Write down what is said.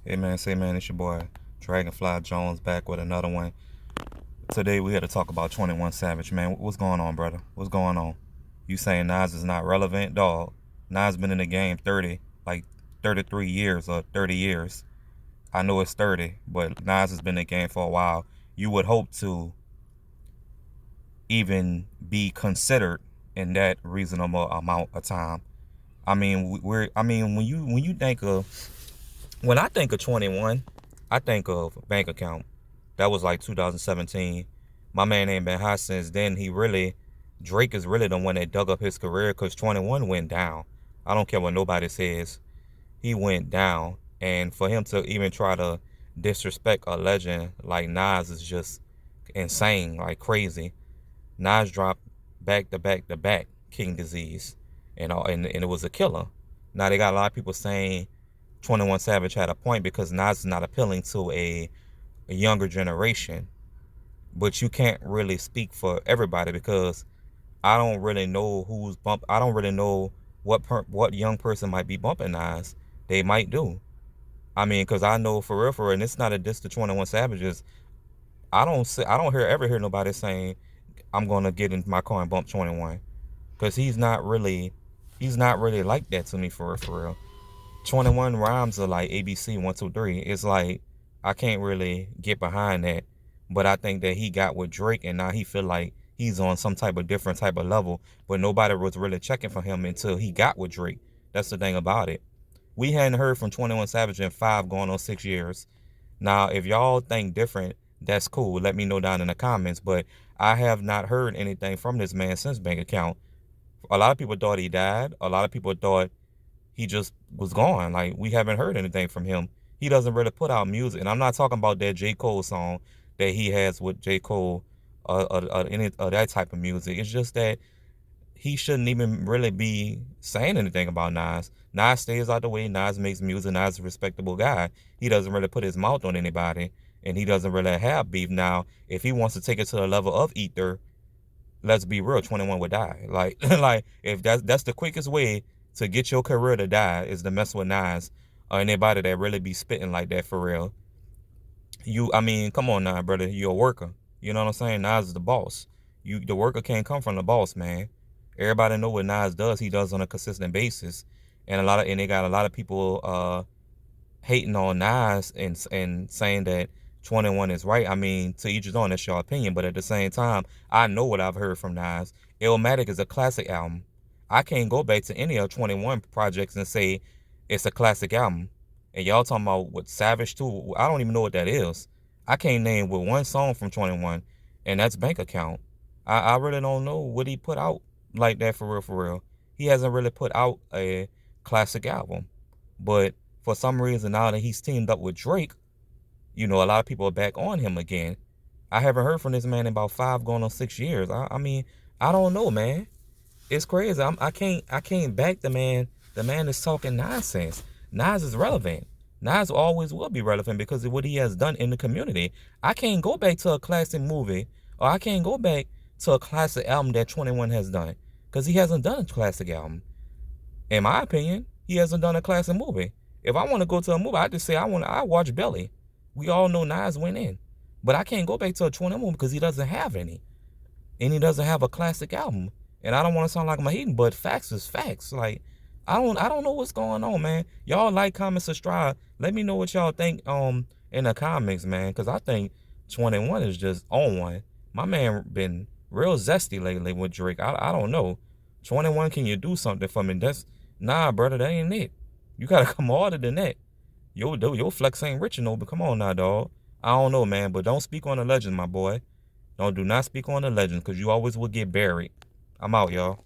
Hey man, say man, it's your boy Dragonfly Jones back with another one. Today we had to talk about 21 Savage, man. What's going on, brother? What's going on? You saying Nas is not relevant, dog? Nas been in the game 33 years or 30 years. I know it's 30, but Nas has been in the game for a while. You would hope to even be considered in that reasonable amount of time. I mean, when I think of 21, I think of bank account. That was like 2017. My man ain't been hot since then. Drake is really the one that dug up his career because 21 went down. I don't care what nobody says. He went down. And for him to even try to disrespect a legend like Nas is just insane, like crazy. Nas dropped back to back to back King Disease, and it was a killer. Now they got a lot of people saying 21 Savage had a point because Nas is not appealing to a younger generation. But you can't really speak for everybody because I don't really know who's bump. I don't really know what young person might be bumping Nas. They might do. I mean, because I know for real, and it's not a diss to 21 Savages. I don't ever hear nobody saying I'm gonna get in my car and bump 21 because he's not really like that to me for real. 21 rhymes are like ABC 1 2 3. It's like I can't really get behind that. But I think that he got with Drake and now he feel like he's on some type of different type of level. But nobody was really checking for him until he got with Drake. That's the thing about it. We hadn't heard from 21 Savage in 5 going on 6 years. Now, if y'all think different, that's cool. Let me know down in the comments. But I have not heard anything from this man since Bank Account. A lot of people thought he died. A lot of people thought he just was gone. Like we haven't heard anything from him. He doesn't really put out music, and I'm not talking about that J. Cole song that he has with J. Cole, any that type of music. It's just that he shouldn't even really be saying anything about Nas. Nas stays out the way. Nas makes music. Nas is a respectable guy. He doesn't really put his mouth on anybody, and he doesn't really have beef. Now, if he wants to take it to the level of Ether, let's be real, 21 would die. Like like if that's the quickest way to get your career to die is to mess with Nas or anybody that really be spitting like that for real. I mean, come on now, brother. You're a worker. You know what I'm saying? Nas is the boss. The worker can't come from the boss, man. Everybody know what Nas does. He does on a consistent basis, and they got a lot of people hating on Nas and saying that 21 is right. I mean, to each his own, that's your opinion. But at the same time, I know what I've heard from Nas. Illmatic is a classic album. I can't go back to any of 21 projects and say it's a classic album. And y'all talking about what Savage too? I don't even know what that is. I can't name with one song from 21, and that's Bank Account. I really don't know what he put out like that for real, for real. He hasn't really put out a classic album. But for some reason, now that he's teamed up with Drake, a lot of people are back on him again. I haven't heard from this man in about 5 going on 6 years. I mean, I don't know, man. It's crazy. I can't back the man. The man is talking nonsense. Nas is relevant. Nas always will be relevant because of what he has done in the community. I can't go back to a classic movie or I can't go back to a classic album that 21 has done because he hasn't done a classic album. In my opinion, he hasn't done a classic movie. If I want to go to a movie, I just say I watch Belly. We all know Nas went in. But I can't go back to a 21 movie because he doesn't have any. And he doesn't have a classic album. And I don't want to sound like I'm hating, but facts is facts. Like I don't know what's going on, man. Y'all like, comment, subscribe. Let me know what y'all think in the comments, man. Cause I think 21 is just on one. My man been real zesty lately with Drake. I don't know. 21, can you do something for me? That's nah, brother, that ain't it. You gotta come harder than that. Your flex ain't rich enough, but come on now, dog. I don't know, man, but don't speak on the legend, my boy. Don't do not speak on the legend, cause you always will get buried. I'm out, y'all.